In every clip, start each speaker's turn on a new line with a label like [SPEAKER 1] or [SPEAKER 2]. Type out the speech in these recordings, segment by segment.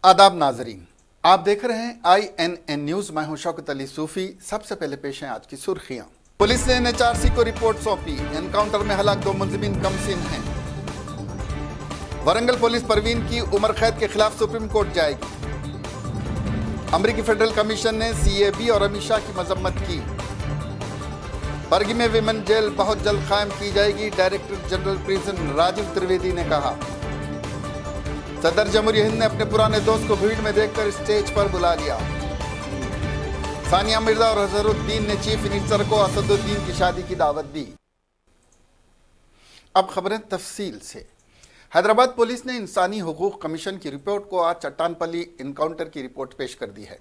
[SPEAKER 1] आदाब नाजरीन, आप देख रहे हैं INN न्यूज। मैं हूं शौकत अली सूफी। सबसे पहले पेश हैं आज की सुर्खियां। पुलिस ने NHRC को रिपोर्ट सौंपी। एनकाउंटर में हलाक 2 मुलजिमीन कमसिन हैं। वरंगल पुलिस परवीन की उम्र कैद के खिलाफ सुप्रीम कोर्ट जाएगी। अमरीकी फेडरल कमीशन ने CAB और अमित शाह की मजम्मत की। बरगी में विमेन जेल बहुत जल्द कायम की जाएगी, director general prison Rajeev Trivedi ने कहा। सदर जमहूरिया हिंद ने अपने पुराने दोस्त को भीड़ में देखकर स्टेज पर बुला लिया। सानिया मिर्जा और अजहरुद्दीन ने चीफ मिनिस्टर को असदुद्दीन की शादी की दावत दी। अब खबरें तफसील से। हैदराबाद पुलिस ने इंसानी हुकूक कमीशन की रिपोर्ट को आज चट्टानपल्ली इनकाउंटर की रिपोर्ट पेश कर दी है।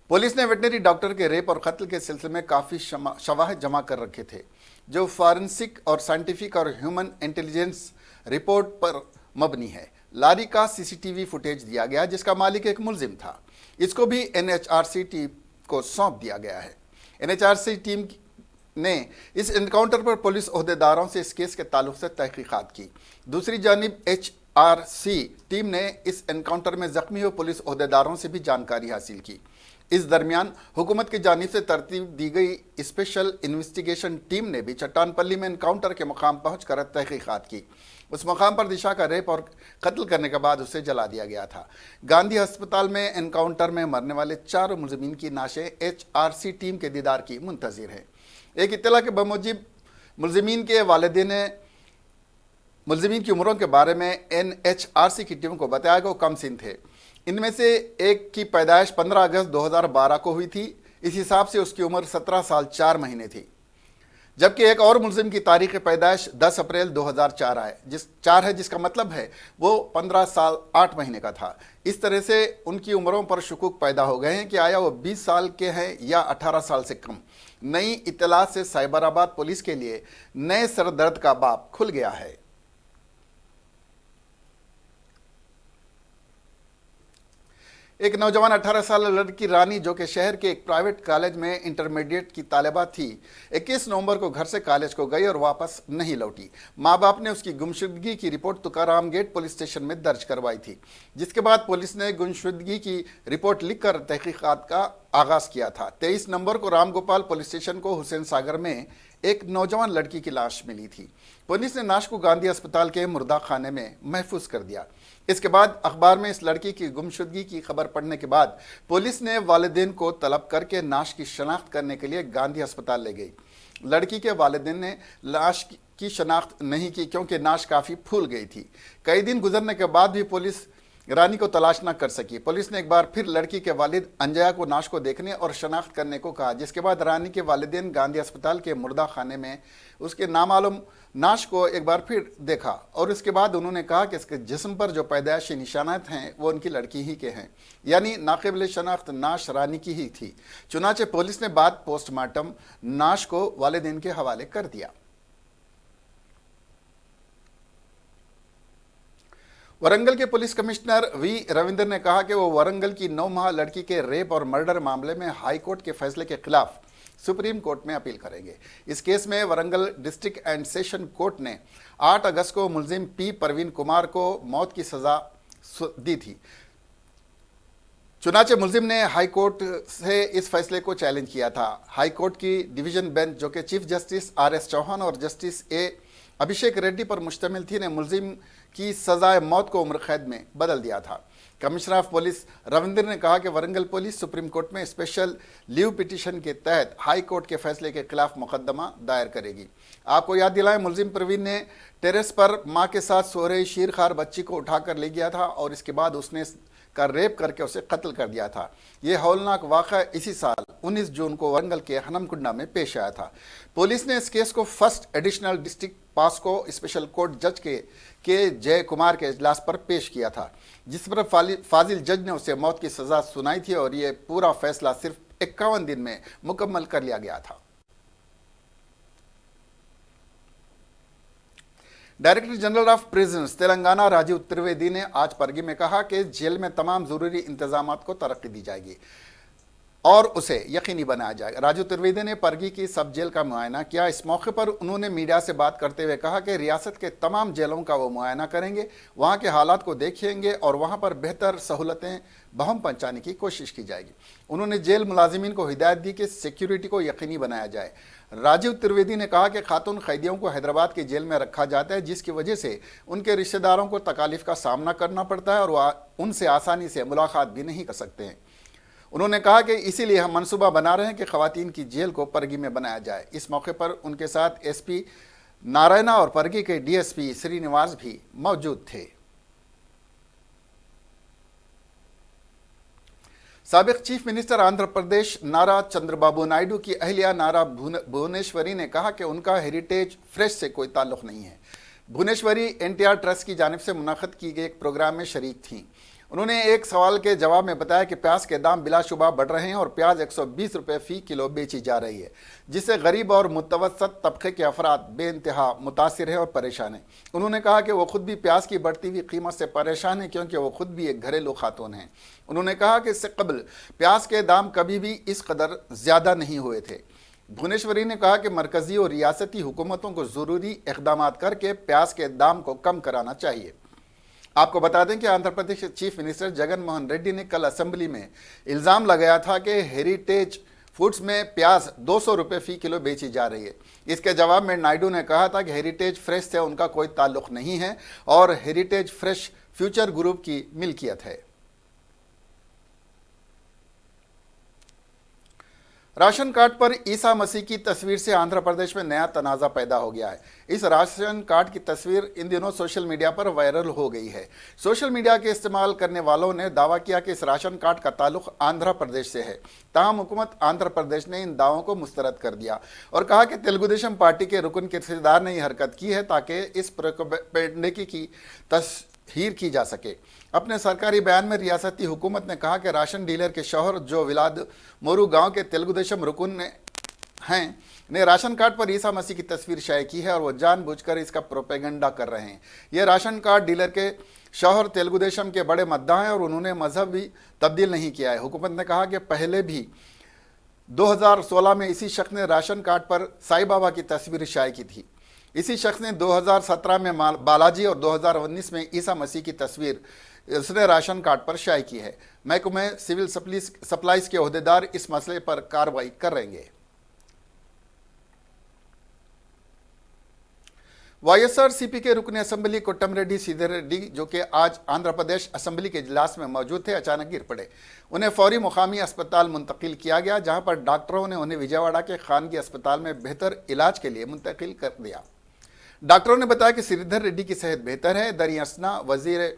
[SPEAKER 1] पुलिस ने वेटनरी डॉक्टर के रेप और कत्ल के सिलसिले में काफ़ी शवाहिद जमा कर रखे थे, जो फॉरेंसिक और साइंटिफिक और ह्यूमन इंटेलिजेंस रिपोर्ट पर मबनी है। लारी का CCTV फुटेज दिया गया, जिसका मालिक एक मुलजिम था। इसको भी NHRC टीम को सौंप दिया गया है। NHRC टीम ने इस एनकाउंटर पर पुलिस ओहदेदारों से इस केस के ताल्लुक से तहकीकात की। दूसरी जानिब HRC टीम ने इस एनकाउंटर में जख्मी हुए पुलिस ओहदेदारों से भी जानकारी हासिल की। इस दरमियान हुकूमत की जानिब से तरतीब दी गई स्पेशल इन्वेस्टिगेशन टीम ने भी चट्टानपल्ली में एनकाउंटर के मकाम पहुँच कर तहकीकात की। उस मकाम पर दिशा का रेप और कत्ल करने के बाद उसे जला दिया गया था। गांधी अस्पताल में एनकाउंटर में मरने वाले 4 मुलजिमीन की नाशें HRC टीम के दीदार की मुंतजिर हैं। एक इत्तला के बमूजिब मुलजिमीन के वालिदैन ने मुलजिमीन की उम्रों के बारे में NHRC की टीम को बताया कि वो कम सिन थे। इनमें से एक की पैदाइश 15 अगस्त 2012 को हुई थी। इस हिसाब से उसकी उम्र 17 साल 4 महीने थी, जबकि एक और मुलजिम की तारीख पैदाइश 10 अप्रैल 2004 है, जिसका मतलब है वो 15 साल 8 महीने का था। इस तरह से उनकी उम्रों पर शुकूक पैदा हो गए हैं कि आया वो 20 साल के हैं या 18 साल से कम। नई इत्तला से साइबराबाद पुलिस के लिए नए सरदर्द का बाब खुल गया है। एक नौजवान 18 साल लड़की रानी, जो कि शहर के एक प्राइवेट कॉलेज में इंटरमीडिएट की तालिबा थी, 21 नवंबर को घर से कॉलेज को गई और वापस नहीं लौटी। माँ बाप ने उसकी गुमशुदगी की report Tukaram gate police station में दर्ज करवाई थी, जिसके बाद पुलिस ने गुमशुदगी की रिपोर्ट लिखकर तहकीकात का आगाज किया था। 23 नवंबर को रामगोपाल पुलिस स्टेशन को हुसैन सागर में एक नौजवान लड़की की लाश मिली थी। पुलिस ने लाश को गांधी अस्पताल के मुर्दा खाने में महफूज कर दिया। इसके बाद अखबार में इस लड़की की गुमशुदगी की खबर पड़ने के बाद पुलिस ने वालिदैन को तलब करके लाश की शनाख्त करने के लिए गांधी अस्पताल ले गई। लड़की के वालिदैन ने लाश की शनाख्त नहीं की, क्योंकि लाश काफ़ी फूल गई थी। कई दिन गुजरने के बाद भी पुलिस रानी को तलाश न कर सकी। पुलिस ने एक बार फिर लड़की के वालिद अंजया को नाश को देखने और शनाख्त करने को कहा, जिसके बाद रानी के वालिदैन गांधी अस्पताल के मुर्दा खाने में उसके नामालूम नाश को एक बार फिर देखा और इसके बाद उन्होंने कहा कि इसके जिस्म पर जो पैदाइशी निशानात हैं वो उनकी लड़की ही के हैं, यानी नाक़िबिल शनाख्त नाश रानी की ही थी। चुनाचे पुलिस ने बाद पोस्टमार्टम नाश को वालिदैन के हवाले कर दिया। वरंगल के पुलिस कमिश्नर V रविंदर ने कहा कि वो वरंगल की 9 माह लड़की के रेप और मर्डर मामले में हाई कोर्ट के फैसले के खिलाफ सुप्रीम कोर्ट में अपील करेंगे। इस केस में Warangal district and session court ने 8 अगस्त को मुलजिम P परवीन कुमार को मौत की सजा दी थी। चुनाचे मुलजिम ने हाई कोर्ट से इस फैसले को चैलेंज किया था। हाई कोर्ट की डिवीजन बेंच, जो कि चीफ जस्टिस RS चौहान और जस्टिस A अभिषेक रेड्डी पर मुश्तमिल थी, ने मुलजिम की सजाए मौत को उम्र कैद में बदल दिया था। कमिश्नर ऑफ पुलिस रविंद्र ने कहा कि वरंगल पुलिस सुप्रीम कोर्ट में स्पेशल लीव पिटीशन के तहत हाई कोर्ट के फैसले के खिलाफ मुकदमा दायर करेगी। आपको याद दिलाएं, मुलजिम परवीन ने टेरेस पर मां के साथ सो रही शीरखार बच्ची को उठाकर ले गया था और इसके बाद उसने का रेप करके उसे कत्ल कर दिया था। यह हौलनाक वाक़ा इसी साल 19 जून को वरंगल के हनमकुंडा में पेश आया था। पुलिस ने इस केस को first additional district POCSO special court जज के जय कुमार के इजलास पर पेश किया था, जिस पर फाजिल जज ने उसे मौत की सजा सुनाई थी और यह पूरा फैसला सिर्फ 51 दिन में मुकम्मल कर लिया गया था। Director general of prisons Telangana Rajeev Trivedi ने आज परगी में कहा कि जेल में तमाम ज़रूरी इंतजामात को तरक्की दी जाएगी। और उसे यकीनी बनाया जाएगा। राजू त्रिवेदी ने परगी की सब जेल का मुआयना किया। इस मौके पर उन्होंने मीडिया से बात करते हुए कहा कि रियासत के तमाम जेलों का वो मुआयना करेंगे, वहां के हालात को देखेंगे और वहां पर बेहतर सहूलतें बहम पहुंचाने की कोशिश की जाएगी। उन्होंने जेल मुलाजिमीन को हिदायत दी कि सिक्योरिटी को यकीनी बनाया जाए। राजीव त्रिवेदी ने कहा कि खातून कैदियों को हैदराबाद की जेल में रखा जाता है, जिसकी वजह से उनके रिश्तेदारों को तकालीफ का सामना करना पड़ता है और वह उनसे आसानी से मुलाकात भी नहीं कर सकते हैं। उन्होंने कहा कि इसीलिए हम मनसूबा बना रहे हैं कि खवातीन की जेल को परगी में बनाया जाए। इस मौके पर उनके साथ एसपी नारायणा और परगी के डीएसपी श्रीनिवास भी मौजूद थे। साबिक चीफ मिनिस्टर आंध्र प्रदेश नारा चंद्रबाबू नायडू की अहलिया नारा भुवनेश्वरी ने कहा कि उनका हेरिटेज फ्रेश से कोई ताल्लुक नहीं है। भुवनेश्वरी एनटीआर ट्रस्ट की जानिब से मुनक़्क़द की गई एक प्रोग्राम में शरीक थीं। उन्होंने एक सवाल के जवाब में बताया कि प्याज के दाम बिलाशुबा बढ़ रहे हैं और प्याज 120 रुपये फ़ी किलो बेची जा रही है, जिससे गरीब और मुतवसत तबके के अफराद बेइंतहा मुतासिर है और परेशान हैं। उन्होंने कहा कि वो खुद भी प्याज की बढ़ती हुई कीमत से परेशान हैं, क्योंकि वो खुद भी एक घरेलू खातून हैं। उन्होंने कहा कि इससे कबल प्याज के दाम कभी भी इस कदर ज़्यादा नहीं हुए थे। भुवनेश्वरी ने कहा कि मरकज़ी और रियासती हुकूमतों को ज़रूरी इक़दाम करके प्याज के दाम को कम कराना चाहिए। आपको बता दें कि आंध्र प्रदेश के चीफ मिनिस्टर जगन मोहन रेड्डी ने कल असेंबली में इल्ज़ाम लगाया था कि हेरिटेज फूड्स में प्याज 200 रुपये फ़ी किलो बेची जा रही है। इसके जवाब में नायडू ने कहा था कि हेरिटेज फ्रेश से उनका कोई ताल्लुक़ नहीं है और हेरिटेज फ्रेश फ्यूचर ग्रुप की मिल्कियत है। राशन कार्ड पर ईसा मसीह की तस्वीर से आंध्र प्रदेश में नया तनाज़ा पैदा हो गया है। इस राशन कार्ड की तस्वीर इन दिनों सोशल मीडिया पर वायरल हो गई है। सोशल मीडिया के इस्तेमाल करने वालों ने दावा किया कि इस राशन कार्ड का ताल्लुक आंध्र प्रदेश से है। ताहम हुकूमत आंध्र प्रदेश ने इन दावों को मुस्तरद कर दिया और कहा कि तेलुगु देशम पार्टी के रुकन के रिश्तेदार ने यह हरकत की है ताकि इस प्रोपेगेंडा की तस्हीर की जा सके। अपने सरकारी बयान में रियासती हुकूमत ने कहा कि राशन डीलर के शौहर जो विलाद मोरू गांव के तेलुगु देशम रुकन ने राशन कार्ड पर ईसा मसीह की तस्वीर शाये की है और वो जानबूझकर इसका प्रोपेगेंडा कर रहे हैं। यह राशन कार्ड डीलर के शौहर तेलुगु देशम के बड़े मद्दाह हैं और उन्होंने मजहब भी तब्दील नहीं किया है। हुकूमत ने कहा कि पहले भी 2016 में इसी शख्स ने राशन कार्ड पर साईं बाबा की तस्वीर शाये की थी। इसी शख्स ने 2017 में बालाजी और 2019 में ईसा मसीह की तस्वीर उसने राशन कार्ड पर शाये की है। महकमे सिविल सप्लाईज के ओहदेदार इस मसले पर कार्रवाई करेंगे। वाईएसआरसीपी के रुकन असेंबली कोट्टमरेड्डी श्रीधर रेड्डी, जो कि आज आंध्र प्रदेश असेंबली के इजलास में मौजूद थे, अचानक गिर पड़े। उन्हें फौरी मुकामी अस्पताल मुंतकिल किया गया, जहां पर डॉक्टरों ने उन्हें विजयवाड़ा के खानगी अस्पताल में बेहतर इलाज के लिए मुंतकिल कर दिया। डॉक्टरों ने बताया कि श्रीधर रेड्डी की सेहत बेहतर है। दरियासना वजीर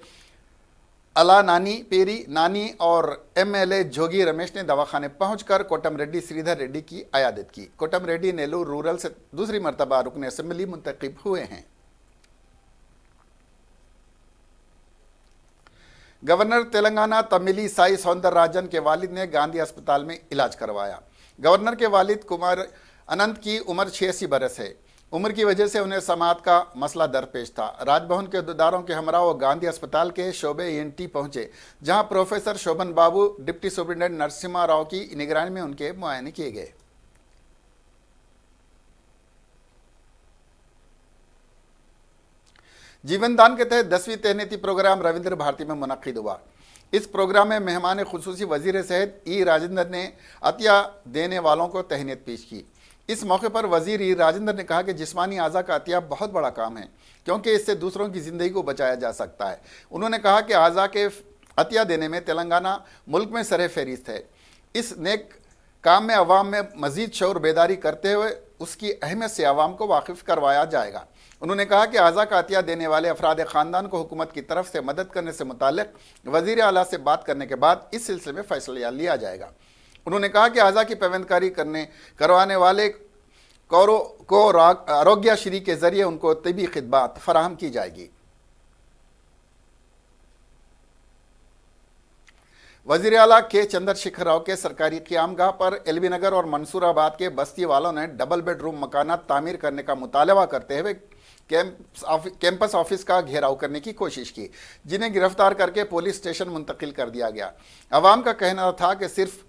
[SPEAKER 1] अला नानी पेरी नानी और एमएलए जोगी रमेश ने दवाखाने पहुंचकर कोट्टमरेड्डी श्रीधर रेड्डी की अयादत की। कोट्टमरेड्डी नेल्लूर रूरल से दूसरी मरतबा रुकन असेंबली मुंतखब हुए हैं। गवर्नर तेलंगाना तमिली साई सौंदरराजन के वालिद ने गांधी अस्पताल में इलाज करवाया। गवर्नर के वालिद कुमार अनंत की उम्र 86 बरस है। उम्र की वजह से उन्हें समाअत का मसला दरपेश था। राजभवन के अहदेदारों के हमरा वो गांधी अस्पताल के शोबे ENT पहुंचे, जहां प्रोफेसर शोभन बाबू, डिप्टी सुपरिटेंडेंट नरसिम्हा राव की निगरानी में उनके मुआयने किए गए। जीवन दान के तहत 10वीं तहनीती प्रोग्राम रविंद्र भारती में मुनक्किद हुआ। इस प्रोग्राम में मेहमान खुसूसी वजीर सेहत ई राजेंद्र ने अतिया देने वालों को तहनीत पेश की। इस मौके पर वजीर ई राजेंद्र ने कहा कि जिस्मानी आज़ा का अतिया बहुत बड़ा काम है, क्योंकि इससे दूसरों की ज़िंदगी को बचाया जा सकता है। उन्होंने कहा कि आज़ा के अतिया देने में तेलंगाना मुल्क में सरे फहरिस्त है। इस नेक काम में अवाम में मज़ीद शऊर बेदारी करते हुए उसकी अहमियत से अवाम को वाकिफ़ करवाया जाएगा। उन्होंने कहा कि आज़ा का अतिया देने वाले अफराद ख़ानदान को हुकूमत की तरफ से मदद करने से मुताल्लिक़ वज़ीर आला से बात करने के बाद इस सिलसिले में फ़ैसला लिया जाएगा। उन्होंने कहा कि आज़ा की पेवंदकारी करवाने वाले को आरोग्यश्री के जरिए उनको तबी खिदमत फराहम की जाएगी। वज़ीर आला के चंद्रशेखर राव के सरकारी क़यामगाह पर एलबी नगर और मंसूराबाद के बस्ती वालों ने डबल बेडरूम मकानात तामीर करने का मुतालबा करते हुए कैंपस ऑफिस का घेराव करने की कोशिश की, जिन्हें गिरफ्तार करके पुलिस स्टेशन मुंतकिल कर दिया गया। अवाम का कहना था कि सिर्फ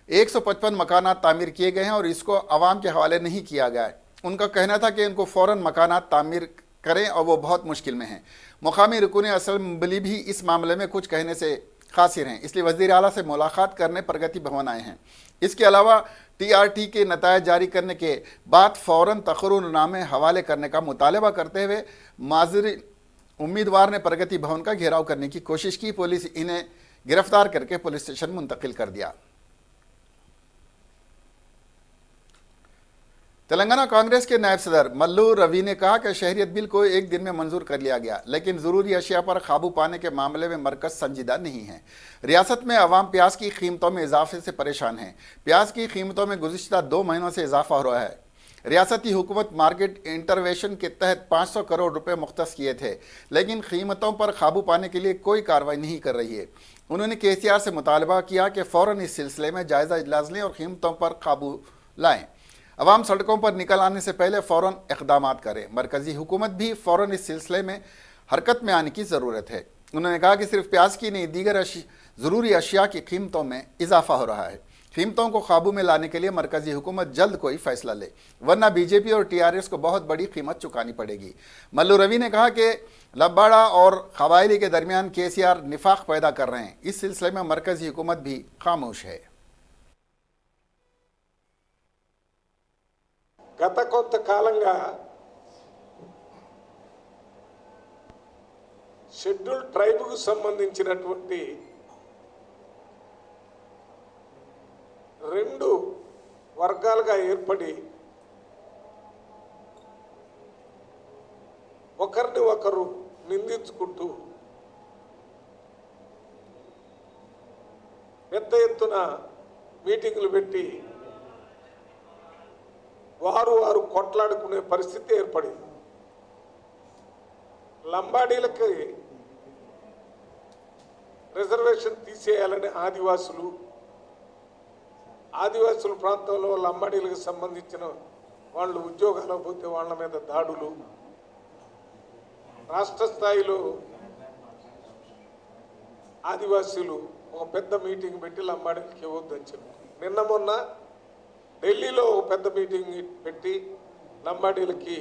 [SPEAKER 1] 155 मकानात तामीर किए गए हैं और इसको आवाम के हवाले नहीं किया गया है। उनका कहना था कि इनको फ़ौरन मकानात तामीर करें और वो बहुत मुश्किल में हैं। मुकामी रुकन असम्बली भी इस मामले में कुछ कहने से कासिर हैं, इसलिए वज़ीर आला से मुलाकात करने प्रगति भवन आए हैं। इसके अलावा TRT के नतायज जारी करने के बाद फ़ौरन तक़र्रुरनामे हवाले करने का मुतालबा करते हुए माज़री उम्मीदवार ने प्रगति भवन का घेराव करने की कोशिश की। पुलिस इन्हें गिरफ्तार करके पुलिस स्टेशन मुंतकिल कर दिया। तेलंगाना कांग्रेस के नायब सदर मल्लू रवि ने कहा कि शहरियत बिल को एक दिन में मंजूर कर लिया गया, लेकिन ज़रूरी अशिया पर काबू पाने के मामले में मरकज़ संजीदा नहीं है। रियासत में अवाम प्याज की कीमतों में इजाफे से परेशान है। प्याज की कीमतों में गुज़िश्ता 2 महीनों से इजाफा हो रहा है। रियासती हुकूमत मार्केट इंटरवेंशन के तहत 500 करोड़ रुपए मुख्तस किए थे, लेकिन कीमतों पर काबू पाने के लिए कोई कार्रवाई नहीं कर रही है। उन्होंने KCR से मुतालबा किया कि फ़ौरन इस सिलसिले में जायज़ा इजलास लें और कीमतों पर काबू लाएँ। अवाम सड़कों पर निकल आने से पहले फ़ौरन इक़दामात करें। मरकज़ी हुकूमत भी फ़ौरन इस सिलसिले में हरकत में आने की ज़रूरत है। उन्होंने कहा कि सिर्फ प्याज की नहीं, दीगर ज़रूरी अशिया की कीमतों में इजाफा हो रहा है। कीमतों को काबू में लाने के लिए मरकज़ी हुकूमत जल्द कोई फैसला ले, वरना BJP और TRS को बहुत बड़ी कीमत चुकानी पड़ेगी। मल्लू रवि ने कहा कि लब्बाड़ा और कबायली के दरमियान KCR निफाक पैदा कर रहे हैं। इस सिलसिले में मरकज़ी हुकूमत भी खामोश है।
[SPEAKER 2] గత కొంతకాలంగా షెడ్యూల్ ట్రైబ్కు సంబంధించినటువంటి 2 వర్గాలుగా ఏర్పడి ఒకరిని ఒకరు నిందించుకుంటూ పెద్ద ఎత్తున మీటింగులు పెట్టి వారు కొట్లాడుకునే పరిస్థితి ఏర్పడింది। లంబాడీలకి రిజర్వేషన్ తీసేయాలని ఆదివాసుల ప్రాంతంలో లంబాడీలకు సంబంధించిన వాళ్ళు ఉద్యోగాలకు పోతే వాళ్ళ మీద దాడులు, రాష్ట్ర స్థాయిలో ఆదివాసులు ఒక పెద్ద మీటింగ్ పెట్టి లంబాడీలకి ఇవ్వద్దని చెప్పి నిన్న మొన్న ఢిల్లీలో ఒక పెద్ద మీటింగ్ పెట్టి లంబాడీలకి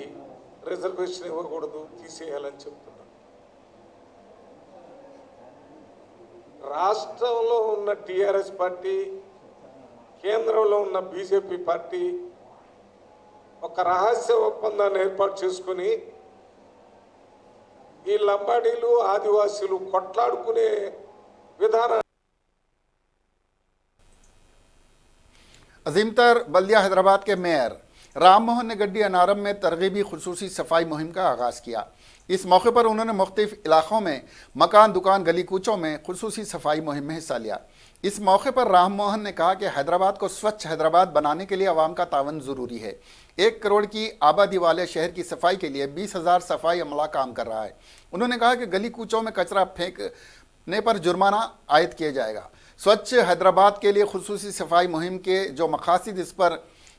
[SPEAKER 2] రిజర్వేషన్ ఇవ్వకూడదు, తీసేయాలని చెప్తున్నారు। రాష్ట్రంలో ఉన్న TRS పార్టీ, కేంద్రంలో ఉన్న BJP పార్టీ ఒక రహస్య ఒప్పందాన్ని ఏర్పాటు చేసుకొని ఈ లంబాడీలు ఆదివాసీలు కొట్లాడుకునే విధానం।
[SPEAKER 1] अजीमतर बल्दिया हैदराबाद के मेयर राम मोहन ने गड्डी अनारम में तरगीबी खुसूसी सफाई मुहिम का आगाज़ किया। इस मौके पर उन्होंने मुख्तलिफ इलाक़ों में मकान, दुकान, गली कूचों में खुसूसी सफाई मुहिम में हिस्सा लिया। इस मौके पर राम मोहन ने कहा कि हैदराबाद को स्वच्छ हैदराबाद बनाने के लिए आवाम का तावन ज़रूरी है। 1 करोड़ की आबादी वाले शहर की सफाई के लिए 20,000 सफाई अमला काम कर रहा है। उन्होंने कहा कि गली कूचों में कचरा फेंकने पर जुर्माना आयद किया जाएगा। स्वच्छ हैदराबाद के लिए खुसूसी सफाई मुहिम के जो मकासद, इस पर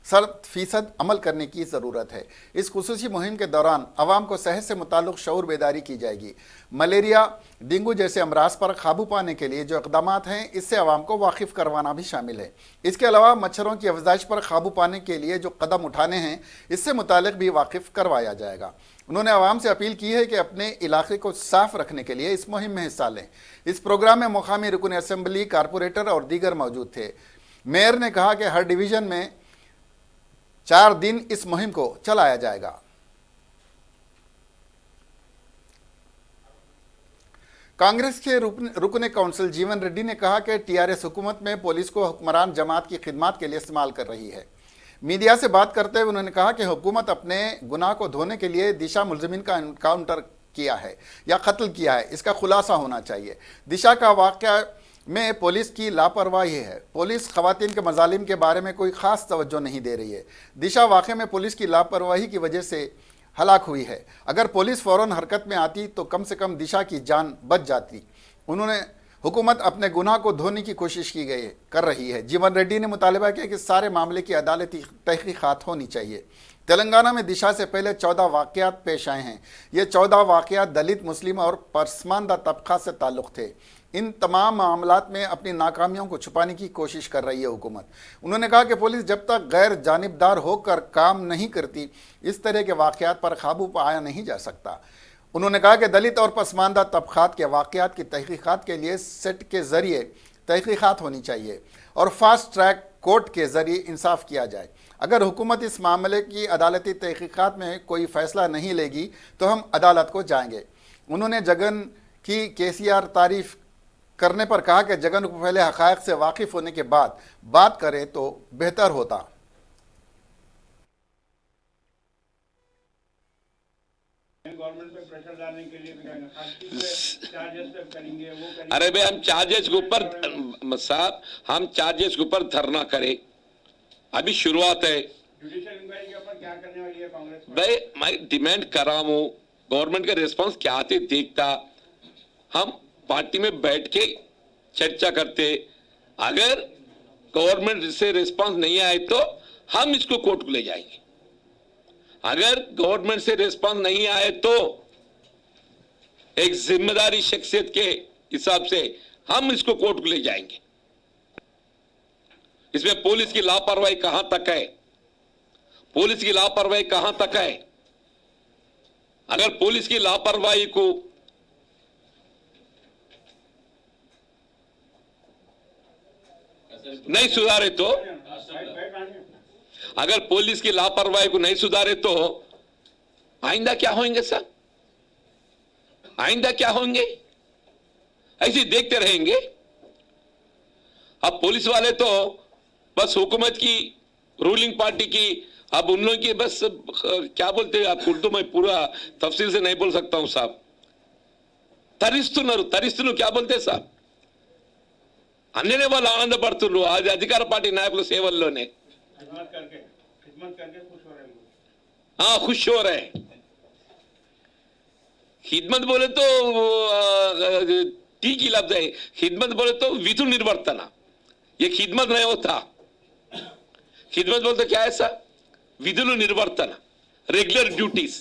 [SPEAKER 1] 100% अमल करने की ज़रूरत है। इस खुसूसी मुहिम के दौरान आवाम को सेहत से मुताल्लिक़ शऊर बेदारी की जाएगी। मलेरिया, डेंगू जैसे अमराज पर काबू पाने के लिए जो इक़दामात हैं, इससे आवाम को वाकिफ़ करवाना भी शामिल है। इसके अलावा मच्छरों की अफजाइश पर काबू पाने के लिए जो कदम उठाने हैं, इससे मुताल्लिक़ भी वाकिफ़ करवाया जाएगा। उन्होंने आवाम से अपील की है कि अपने इलाके को साफ रखने के लिए इस मुहिम में हिस्सा लें। इस प्रोग्राम में मुकामी रुकन असम्बली, कारपोरेटर और दीगर मौजूद थे। मेयर ने कहा कि हर डिवीज़न में 4 दिन इस मुहिम को चलाया जाएगा। कांग्रेस के रुकन काउंसिल जीवन रेड्डी ने कहा कि TRS हुकूमत में पुलिस को हुक्मरान जमात की खिदमत के लिए इस्तेमाल कर रही है। मीडिया से बात करते हुए उन्होंने कहा कि हुकूमत अपने गुनाह को धोने के लिए दिशा मुलजिमीन का एनकाउंटर किया है या कत्ल किया है, इसका खुलासा होना चाहिए। दिशा का वाक़या में पुलिस की लापरवाही है। पुलिस ख़वातीन के मज़ालिम के बारे में कोई ख़ास तवज्जो नहीं दे रही है। दिशा वाक़े में पुलिस की लापरवाही की वजह से हलाक हुई है। अगर पुलिस फ़ौरन हरकत में आती तो कम से कम दिशा की जान बच जाती। उन्होंने हुकूमत अपने गुनाह को धोने की कोशिश कर रही है। जीवन रेड्डी ने मुतालबा किया कि सारे मामले की अदालती तहकीकात होनी चाहिए। तेलंगाना में दिशा से पहले 14 वाक़यात पेश आए हैं। ये 14 वाक़यात दलित, मुस्लिम और पसमानदा तबका से ताल्लुक़ थे। इन तमाम मामलात में अपनी नाकामियों को छुपाने की कोशिश कर रही है हुकूमत। उन्होंने कहा कि पुलिस जब तक गैर जानिबदार होकर काम नहीं करती, इस तरह के वाक़यात पर काबू पाया नहीं जा सकता। उन्होंने कहा कि दलित और पसमानदा तबक़ात के वाक़यात की तहक़ीक़ात के लिए सेट के ज़रिए तहक़ीक़ात होनी चाहिए और फास्ट ट्रैक कोर्ट के ज़रिए इंसाफ किया जाए। अगर हुकूमत इस मामले की अदालती तहक़ीक़ात में कोई फ़ैसला नहीं लेगी तो हम अदालत को जाएंगे। उन्होंने जगन की केसीआर तारीफ़ करने पर कहा कि जगन को पहले हक़ाइक़ से वाकिफ़ होने के बाद बात करें तो बेहतर होता।
[SPEAKER 3] गवर्नमेंट पे प्रेशर डालने के लिए चार्जेस पे करेंगे, वो करेंगे।
[SPEAKER 4] अरे भाई हम चार्जेस के ऊपर साहब, हम चार्जेस के ऊपर धरना करें, अभी शुरुआत है।
[SPEAKER 3] जुडिशियल इंक्वायरी के ऊपर क्या करने वाली है कांग्रेस?
[SPEAKER 4] भाई मैं डिमांड कर रहा हूँ, गवर्नमेंट का रिस्पांस क्या आते देखता, हम पार्टी में बैठ के चर्चा करते। अगर गवर्नमेंट से रिस्पांस नहीं आए तो हम इसको कोर्ट को ले जाएंगे। अगर गवर्नमेंट से रिस्पांस नहीं आए तो एक जिम्मेदारी शख्सियत के हिसाब से हम इसको कोर्ट को ले जाएंगे। इसमें पुलिस की लापरवाही कहां तक है, पुलिस की लापरवाही कहां तक है? अगर पुलिस की लापरवाही को नहीं सुधारे तो, अगर पुलिस की लापरवाही को नहीं सुधारे तो आइंदा क्या होंगे सर? आइंदा क्या होंगे? ऐसे ही देखते रहेंगे। अब पुलिस वाले तो बस हुकूमत की, रूलिंग पार्टी की, अब उन लोगों की बस क्या बोलते हैं आप, उर्दू में पूरा तफसील से नहीं बोल सकता हूं साहब, తరిస్తున్నారు क्या बोलते साहब? అన్నినే వాళ్ళు ఆనందపడుతున్నారు అది అధికార పార్టీ నాయకుల సేవల్లోనే।
[SPEAKER 3] खिदमत करके खुश हो रहे हैं।
[SPEAKER 4] हाँ, खुश हो रहे हैं। खिदमत बोले तो ठीक ही लफ्ज है, खिदमत बोले तो विधु निर्वर्तना, ये खिदमत नहीं होता। खिदमत बोलते क्या है सर? విధులు నిర్వర్తన, రెగ్యులర్ డ్యూటీస్।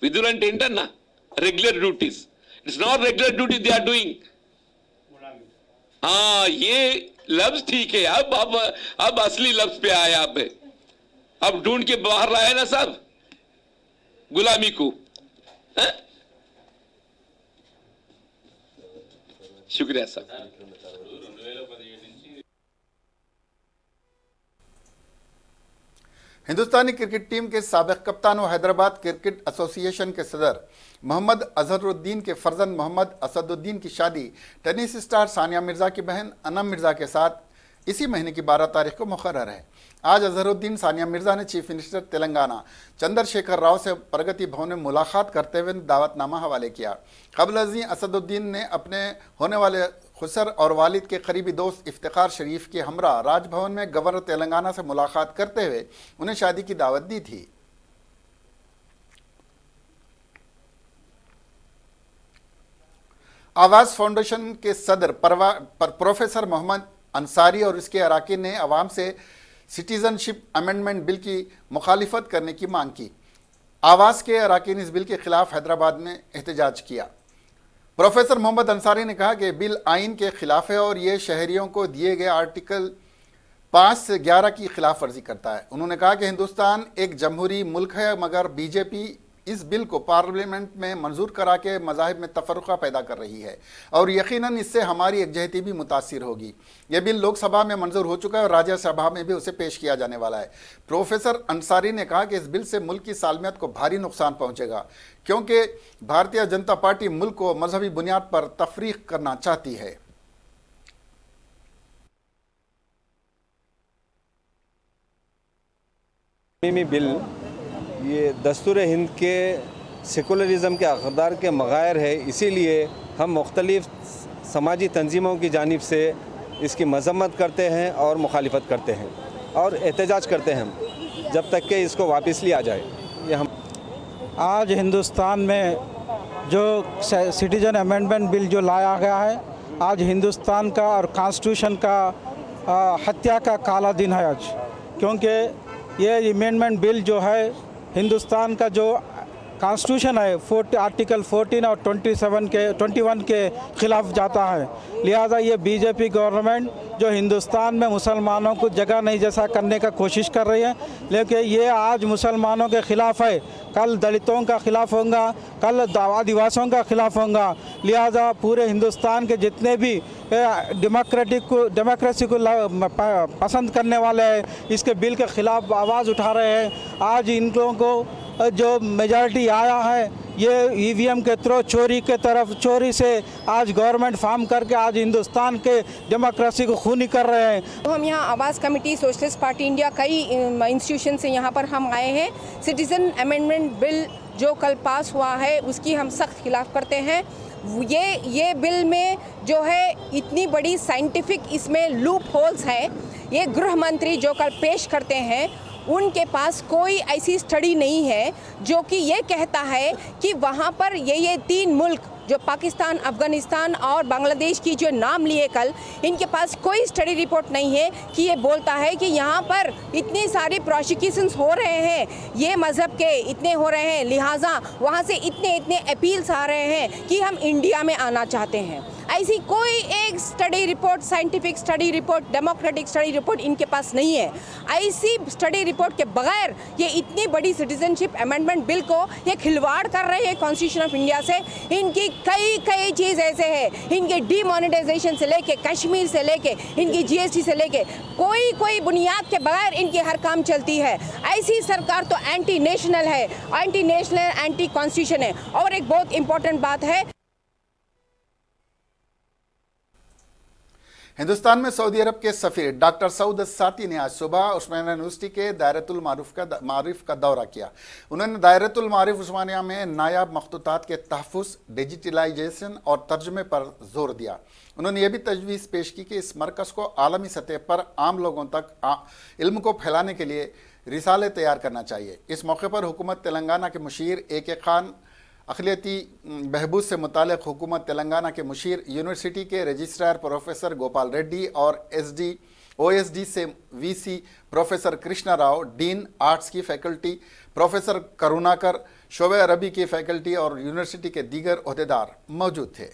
[SPEAKER 4] విధులు అంటే ఏంటన్నా? Regular duties. It's not regular duty they are doing. हाँ, ये लफ्ज ठीक है। अब असली लफ्ज पे आया, अब ढूंढ के बाहर रहा है ना साहब गुलामी को। शुक्रिया साहब।
[SPEAKER 1] हिंदुस्तानी क्रिकेट टीम के साबिक कप्तान और हैदराबाद क्रिकेट एसोसिएशन के सदर मोहम्मद अजहरुद्दीन के फर्जंद मोहम्मद असदुद्दीन की शादी टेनिस स्टार सानिया मिर्ज़ा की बहन अनम मिर्ज़ा के साथ इसी महीने की 12 तारीख को मुकर्रर है। आज अजहरुद्दीन सानिया मिर्ज़ा ने चीफ मिनिस्टर तेलंगाना चंद्रशेखर राव से प्रगति भवन में मुलाकात करते हुए दावतनामा हवाले किया। कबल अज़ीं असदुद्दीन ने अपने होने वाले खुसर और वालिद के करीबी दोस्त इफ्तिखार शरीफ के हमरा राजभवन में गवर्नर तेलंगाना से मुलाकात करते हुए उन्हें शादी की दावत दी थी। आवाज़ फाउंडेशन के सदर प्रोफेसर मोहम्मद अंसारी और इसके अराकीन ने अवाम से सिटीजनशिप अमेंडमेंट बिल की मुखालिफत करने की मांग की। आवाज़ के अराकीन इस बिल के खिलाफ हैदराबाद में एहतजाज किया। प्रोफेसर मोहम्मद अंसारी ने कहा कि बिल आइन के खिलाफ है और ये शहरियों को दिए गए आर्टिकल 5 से 11 की खिलाफ वर्जी करता है। उन्होंने कहा कि हिंदुस्तान एक जमहूरी मुल्क है, मगर बीजेपी इस बिल को पार्लियामेंट में मंजूर करा के मज़ाहिब में तफर्रुक़ा पैदा कर रही है और यकीनन इससे हमारी एकजहती भी मुतासिर होगी। यह बिल लोकसभा में मंजूर हो चुका है और राज्यसभा में भी उसे पेश किया जाने वाला है। प्रोफेसर अंसारी ने कहा कि इस बिल से मुल्क की सालमियत को भारी नुकसान पहुँचेगा क्योंकि भारतीय जनता पार्टी मुल्क को मजहबी बुनियाद पर तफरीक करना चाहती है।
[SPEAKER 5] बिल ये दस्तूर हिंद के सेकुलरिज़म के अक़दार के मग़ायर है, इसीलिए हम मुख्तलिफ़ समाजी तंजीमों की जानिब से इसकी मज़म्मत करते हैं और मुखालिफत करते हैं और एहतजाज करते हैं जब तक कि इसको वापस लिया जाए। ये हम
[SPEAKER 6] आज हिंदुस्तान में जो सिटीज़न अमेंडमेंट बिल जो लाया गया है, आज हिंदुस्तान का और कॉन्स्टिट्यूशन का हत्या का काला दिन है आज, क्योंकि ये अमेंडमेंट बिल जो है हिंदुस्तान का जो कॉन्स्टिट्यूशन है आर्टिकल 14 और 21 के खिलाफ जाता है। लिहाजा ये बीजेपी गवर्नमेंट जो हिंदुस्तान में मुसलमानों को जगह नहीं जैसा करने का कोशिश कर रही है, लेकिन ये आज मुसलमानों के ख़िलाफ़ है, कल दलितों का खिलाफ होगा, कल आदिवासियों का खिलाफ होगा। लिहाजा पूरे हिंदुस्तान के जितने भी डेमोक्रेसी को पसंद करने वाले हैं, इसके बिल के ख़िलाफ़ आवाज़ उठा रहे हैं। आज इन लोगों को जो मेजॉरिटी आया है, ये ईवीएम के थ्रू चोरी से आज गवर्नमेंट फॉर्म करके आज हिंदुस्तान के डेमोक्रेसी को खूनी कर रहे हैं।
[SPEAKER 7] तो हम यहाँ आवाज़ कमेटी सोशलिस्ट पार्टी इंडिया कई इंस्टीट्यूशन से यहाँ पर हम आए हैं। सिटीज़न अमेंडमेंट बिल जो कल पास हुआ है उसकी हम सख्त खिलाफ करते हैं। ये बिल में जो है इतनी बड़ी साइंटिफिक इसमें लूप होल्स हैं। ये गृह मंत्री जो कल पेश करते हैं उनके पास कोई ऐसी स्टडी नहीं है जो कि ये कहता है कि वहाँ पर ये 3 मुल्क जो पाकिस्तान, अफ़गानिस्तान और बांग्लादेश की जो नाम लिए कल, इनके पास कोई स्टडी रिपोर्ट नहीं है कि ये बोलता है कि यहाँ पर इतनी सारी प्रोसिक्यूशंस हो रहे हैं, ये मज़हब के इतने हो रहे हैं, लिहाजा वहाँ से इतने अपील्स आ रहे हैं कि हम इंडिया में आना चाहते हैं। ऐसी कोई एक study report, scientific study report, democratic study report इनके पास नहीं है। ऐसी स्टडी रिपोर्ट के बगैर ये इतनी बड़ी सिटीजनशिप अमेंडमेंट बिल को ये खिलवाड़ कर रहे हैं कॉन्स्टिट्यूशन ऑफ इंडिया से। इनकी कई चीज़ ऐसे है, इनके डीमोनेटाइजेशन से लेके, कश्मीर से लेके, इनकी जीएसटी से लेके कोई बुनियाद के बगैर इनकी हर काम चलती है। ऐसी सरकार तो एंटी नेशनल है, एंटी नेशनल, एंटी कॉन्स्टिट्यूशन है। और एक बहुत इंपॉर्टेंट बात है,
[SPEAKER 1] हिंदुस्तान में सऊदी अरब के सफ़ीर डॉक्टर सऊद साती ने आज सुबह उस्मानिया यूनिवर्सिटी के दायरतुल मारिफ का दौरा किया। उन्होंने दायरतुल मारिफ उस्मानिया में नायाब मखतूतात के तहफ़्फ़ुज़, डिजिटलाइजेशन और तर्जुमे पर जोर दिया। उन्होंने ये भी तजवीज़ पेश की कि इस मरकज़ को आलमी सतह पर आम लोगों तक इल्म को फैलाने के लिए रिसाले तैयार करना चाहिए। इस मौके पर हुकूमत तेलंगाना के मुशीर AK खान, अक़लियती बहबूद से मुतालिक हुकूमत तेलंगाना के मुशीर, यूनिवर्सिटी के रजिस्ट्रार प्रोफेसर गोपाल रेड्डी और OSD से VC professor Krishna Rao, dean arts की फैकल्टी प्रोफेसर करुणाकर, शोबे अरबी की फैकल्टी और यूनिवर्सिटी के दीगर ओहदेदार मौजूद थे।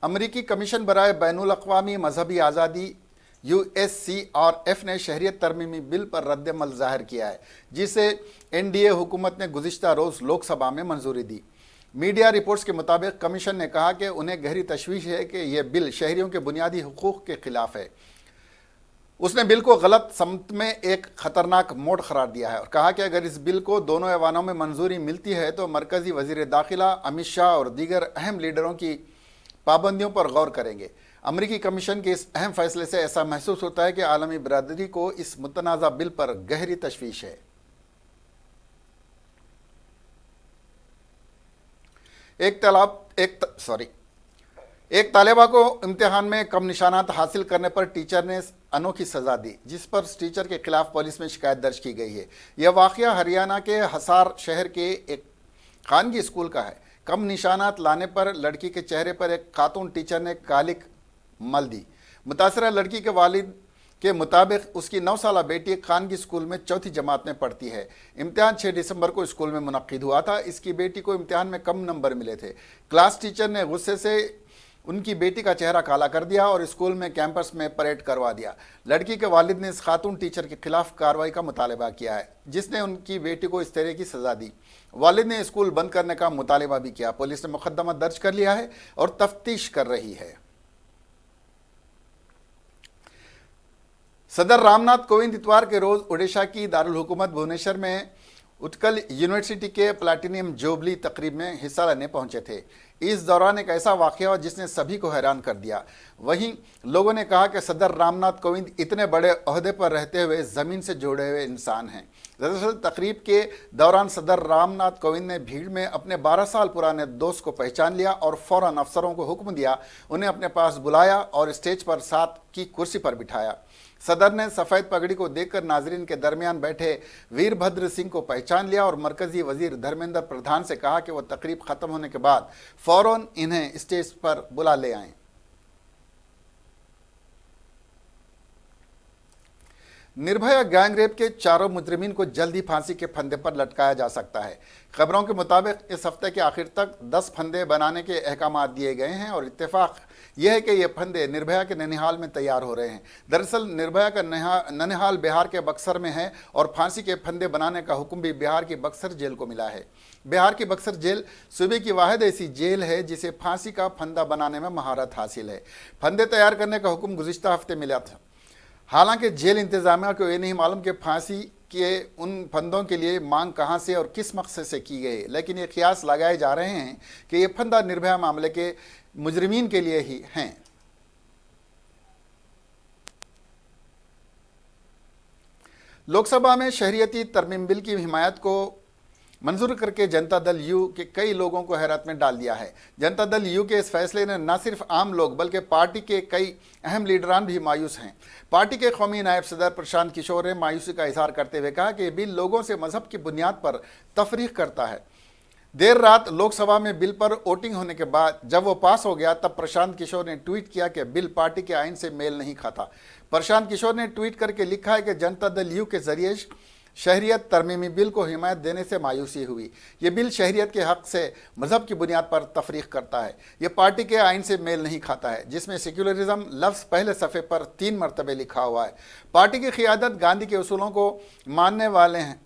[SPEAKER 1] अमरीकी कमीशन बराए बैनुल अक़वामी मजहबी आज़ादी USCRF ने शहरियत तरमीमी बिल पर रद्द-ए-अमल ज़ाहिर किया है, जिसे NDA हुकूमत ने गुज़िश्ता रोज़ लोकसभा में मंजूरी दी। मीडिया रिपोर्ट्स के मुताबिक कमीशन ने कहा कि उन्हें गहरी तशवीश है कि यह बिल शहरियों के बुनियादी हुकूक़ के खिलाफ है। उसने बिल को गलत समत में एक ख़तरनाक मोड़ करार दिया है और कहा कि अगर इस बिल को दोनों ऐवानों में मंजूरी मिलती है तो मरकज़ी वज़ीर दाखिला अमित शाह और दीगर अहम लीडरों की पाबंदियों पर गौर करेंगे। अमरीकी कमीशन के इस अहम फैसले से ऐसा महसूस होता है कि आलमी बरादरी को इस मुतनाज़ा बिल पर गहरी तशवीश है। एक तालिबा को इम्तिहान में कम निशानात हासिल करने पर टीचर ने अनोखी सज़ा दी, जिस पर टीचर के खिलाफ पुलिस में शिकायत दर्ज की गई है। यह वाक़या हरियाणा के हसार शहर के एक खानगी स्कूल का है। कम निशानात लाने पर लड़की के चेहरे पर एक खातून टीचर ने कालिक मल दी। मुतासरा लड़की के वालिद के मुताबिक उसकी 9 साला बेटी खानगी स्कूल में 4थी जमात में पढ़ती है। इम्तिहान 6 दिसंबर को स्कूल में मुनक्किद हुआ था। इसकी बेटी को इम्तिहान में कम नंबर मिले थे। क्लास टीचर ने गुस्से से उनकी बेटी का चेहरा काला कर दिया और स्कूल में कैंपस में परेड करवा दिया। लड़की के वालिद ने इस खातून टीचर के खिलाफ कार्रवाई का मुतालबा किया है, जिसने उनकी बेटी को इस तरह की सज़ा दी। वालिद ने स्कूल बंद करने का मुतालबा भी किया। पुलिस ने मुकदमा दर्ज कर लिया है और तफ्तीश कर रही है। सदर रामनाथ कोविंद इतवार के रोज ओडिशा की दारुल हुकूमत भुवनेश्वर में उत्कल यूनिवर्सिटी के प्लैटिनियम जुबली तकरीब में हिस्सा लेने पहुंचे थे। इस दौरान एक ऐसा वाक़या हुआ जिसने सभी को हैरान कर दिया। वहीं लोगों ने कहा कि सदर रामनाथ कोविंद इतने बड़े ओहदे पर रहते हुए ज़मीन से जुड़े हुए इंसान हैं। दरअसल तकरीब के दौरान सदर रामनाथ कोविंद ने भीड़ में अपने 12 साल पुराने दोस्त को पहचान लिया और फ़ौरन अफसरों को हुक्म दिया, उन्हें अपने पास बुलाया और स्टेज पर साथ की कुर्सी पर बिठाया। सदर ने सफ़ेद पगड़ी को देखकर नाजरीन के दरमियान बैठे वीरभद्र सिंह को पहचान लिया और मरकज़ी वज़ीर धर्मेंद्र प्रधान से कहा कि वह तकरीब ख़त्म होने के बाद फ़ौरन इन्हें स्टेज पर बुला ले आएं। निर्भया गैंगरेप के चारों मुजरिमीन को जल्दी फांसी के फंदे पर लटकाया जा सकता है। खबरों के मुताबिक इस हफ्ते के आखिर तक 10 फंदे बनाने के अहकाम दिए गए हैं और इत्तेफाक यह है कि ये फंदे निर्भया के ननिहाल में तैयार हो रहे हैं। दरअसल निर्भया का ननिहाल बिहार के बक्सर में है और फांसी के फंदे बनाने का हुक्म भी बिहार की बक्सर जेल को मिला है। बिहार की बक्सर जेल सूबे की वाहिद ऐसी जेल है जिसे फांसी का फंदा बनाने में महारत हासिल है। फंदे तैयार करने का हुक्म गुज़िश्ता हफ्ते मिला था। हालांकि जेल इंतजामिया को ये नहीं मालूम कि फांसी के उन फंदों के लिए मांग कहां से और किस मकसद से की गई, लेकिन ये क़ियास लगाए जा रहे हैं कि ये फंदा निर्भया मामले के मुजरिमीन के लिए ही हैं। लोकसभा में शहरियती तरमीम बिल की हिमायत को मंजूर करके जनता दल यू के कई लोगों को हैरत में डाल दिया है। जनता दल यू के इस फैसले ने न सिर्फ आम लोग बल्कि पार्टी के कई अहम लीडरान भी मायूस हैं। पार्टी के कौमी नायब सदर प्रशांत किशोर ने मायूसी का इजहार करते हुए कहा कि बिल लोगों से मजहब की बुनियाद पर तफरीक करता है। देर रात लोकसभा में बिल पर वोटिंग होने के बाद जब वो पास हो गया तब प्रशांत किशोर ने ट्वीट किया कि बिल पार्टी के आइन से मेल नहीं खाता। प्रशांत किशोर ने ट्वीट करके लिखा है कि जनता दल यू के जरिए शहरियत तरमीमी बिल को हिमायत देने से मायूसी हुई। ये बिल शहरियत के हक से मजहब की बुनियाद पर तफरीक करता है। ये पार्टी के आइन से मेल नहीं खाता है जिसमें सेक्युलरिज्म लफ्ज़ पहले सफ़े पर 3 मरतबे लिखा हुआ है। पार्टी की क़ियादत गांधी के उसूलों को मानने वाले हैं।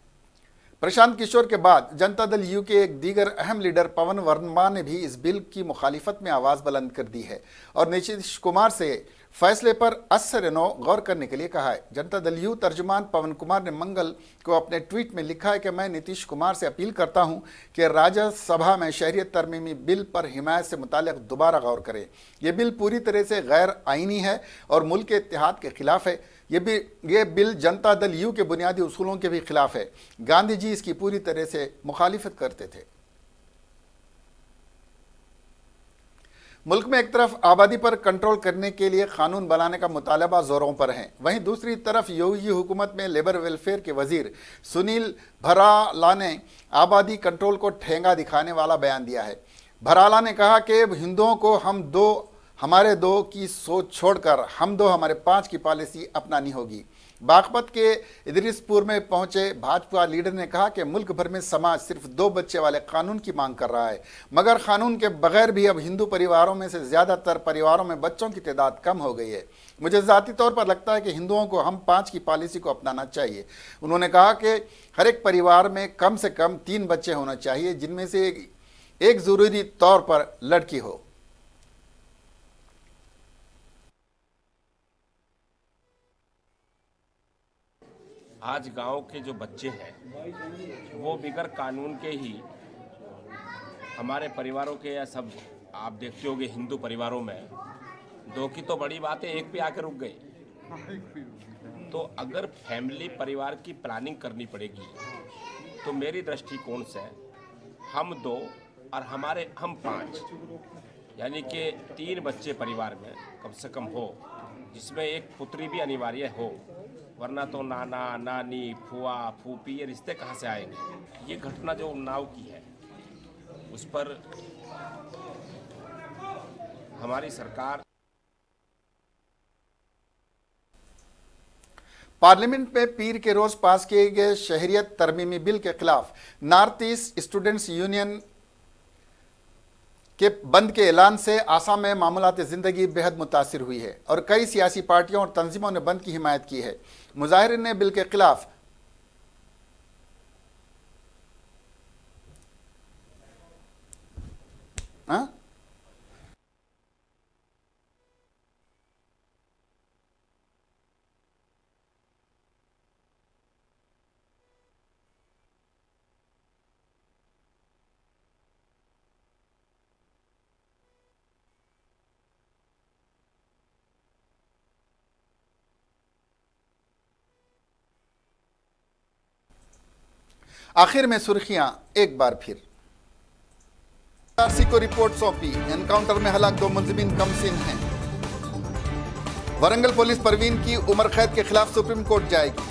[SPEAKER 1] प्रशांत किशोर के बाद जनता दल यू के एक दीगर अहम लीडर पवन वर्मा ने भी इस बिल की मुखालिफत में आवाज़ बुलंद कर दी है और नीतीश कुमार से फैसले पर असर-ए-नौ गौर करने के लिए कहा है। जनता दल यू तर्जुमान पवन कुमार ने मंगल को अपने ट्वीट में लिखा है कि मैं नीतीश कुमार से अपील करता हूं कि राज्यसभा में शहरियत तरमीमी बिल पर हिमायत से मुताल्लिक़ दोबारा गौर करें। यह बिल पूरी तरह से गैर आइनी है और मुल्क के इत्तेहाद के खिलाफ है। ये बिल जनता दल यू के बुनियादी उसूलों के भी खिलाफ है। गांधी जी इसकी पूरी तरह से मुखालिफत करते थे। मुल्क में एक तरफ आबादी पर कंट्रोल करने के लिए कानून बनाने का मुतालबा जोरों पर है, वहीं दूसरी तरफ योगी हुकूमत में लेबर वेलफेयर के वजीर सुनील भराला ने आबादी कंट्रोल को ठेंगा दिखाने वाला बयान दिया है। भराला ने कहा कि हिंदुओं को हमारे दो की सोच छोड़कर हम दो हमारे 5 की पॉलिसी अपनानी होगी। बागपत के इदरिसपुर में पहुंचे भाजपा लीडर ने कहा कि मुल्क भर में समाज सिर्फ 2 बच्चे वाले कानून की मांग कर रहा है, मगर कानून के बगैर भी अब हिंदू परिवारों में से ज़्यादातर परिवारों में बच्चों की तादाद कम हो गई है। मुझे ज़ाती तौर पर लगता है कि हिंदुओं को हम 5 की पॉलिसी को अपनाना चाहिए। उन्होंने कहा कि हर एक परिवार में कम से कम 3 बच्चे होना चाहिए, जिनमें से एक ज़रूरी तौर पर लड़की हो।
[SPEAKER 8] आज गांव के जो बच्चे हैं वो बिगर कानून के ही हमारे परिवारों के, या सब आप देखते होंगे हिंदू परिवारों में 2 की तो बड़ी बात है, 1 पे आके रुक गए। तो अगर फैमिली परिवार की प्लानिंग करनी पड़ेगी तो मेरी दृष्टिकोण से हम 2 और हम 5 यानी कि 3 बच्चे परिवार में कम से कम हो, जिसमें एक पुत्री भी अनिवार्य हो, वरना तो नाना नानी फुआ फूफी ये रिश्ते कहाँ से आएंगे। ये घटना जो उन्नाव की है उस पर हमारी सरकार।
[SPEAKER 1] पार्लियामेंट में पीर के रोज पास किए गए शहरियत तरमीमी बिल के खिलाफ नॉर्थ ईस्ट स्टूडेंट्स यूनियन के बंद के ऐलान से आसाम में मामूलात ज़िंदगी बेहद मुतासिर हुई है और कई सियासी पार्टियों और तंजीमों ने बंद की हिमायत की है। मुजाहिरीन ने बिल के खिलाफ आखिर में सुर्खियां एक बार फिर। आरसी को रिपोर्ट सौंपी, एनकाउंटर में हलाक 2 मुलजिमीन कमसिन हैं। वरंगल पुलिस परवीन की उम्र कैद के खिलाफ सुप्रीम कोर्ट जाएगी।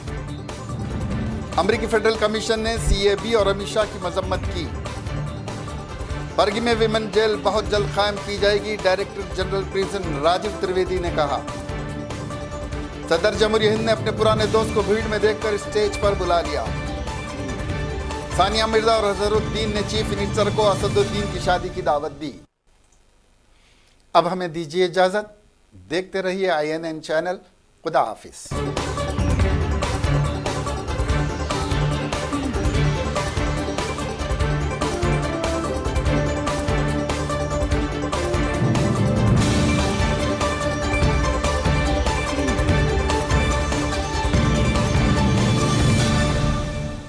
[SPEAKER 1] अमेरिकी फेडरल कमीशन ने CAB और अमित शाह की मजम्मत की। बरगी में विमेन जेल बहुत जल्द कायम की जाएगी, director general prison Rajeev Trivedi ने कहा। सदर जमहूरिया हिंद ने अपने पुराने दोस्त को भीड़ में देखकर स्टेज पर बुला लिया। सानिया मिर्जा और अजहरुद्दीन ने चीफ मिनिस्टर को असदुद्दीन की शादी की दावत दी। अब हमें दीजिए इजाजत। देखते रहिए INN चैनल। खुदा हाफिज।